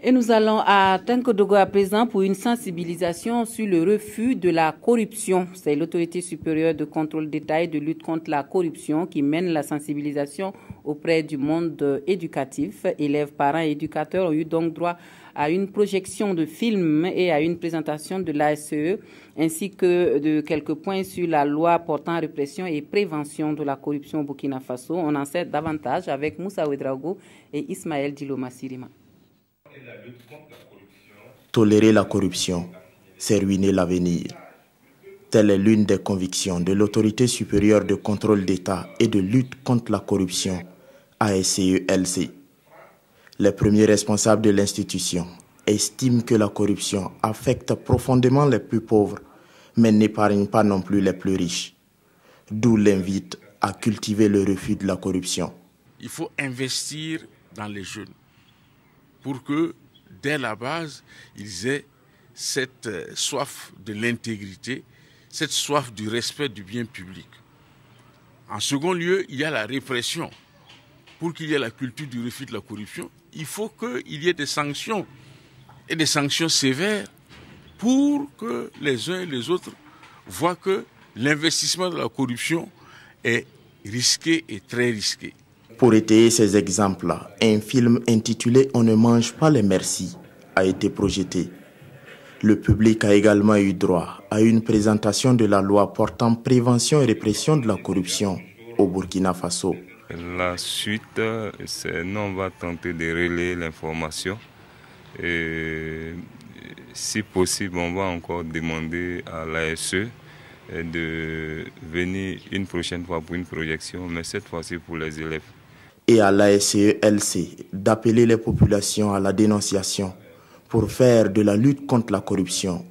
Et nous allons à Tenkodogo à présent pour une sensibilisation sur le refus de la corruption. C'est l'autorité supérieure de contrôle d'État et de lutte contre la corruption qui mène la sensibilisation auprès du monde éducatif. Élèves, parents et éducateurs ont eu donc droit à une projection de films et à une présentation de l'ASE, ainsi que de quelques points sur la loi portant répression et prévention de la corruption au Burkina Faso. On en sait davantage avec Moussa Ouedraogo et Ismaël Diloma Sirima. Tolérer la corruption, c'est ruiner l'avenir. Telle est l'une des convictions de l'autorité supérieure de contrôle d'État et de lutte contre la corruption, ASCE-LC. Les premiers responsables de l'institution estiment que la corruption affecte profondément les plus pauvres, mais n'épargne pas non plus les plus riches. D'où l'invite à cultiver le refus de la corruption. Il faut investir dans les jeunes pour que, dès la base, ils aient cette soif de l'intégrité, cette soif du respect du bien public. En second lieu, il y a la répression. Pour qu'il y ait la culture du refus de la corruption, il faut qu'il y ait des sanctions, et des sanctions sévères, pour que les uns et les autres voient que l'investissement de la corruption est risqué et très risqué. Pour étayer ces exemples, un film intitulé « On ne mange pas les merci » a été projeté. Le public a également eu droit à une présentation de la loi portant prévention et répression de la corruption au Burkina Faso. La suite, nous on va tenter de relayer l'information et si possible, on va encore demander à l'ASE de venir une prochaine fois pour une projection, mais cette fois-ci pour les élèves. Et à l'ASCE-LC d'appeler les populations à la dénonciation pour faire de la lutte contre la corruption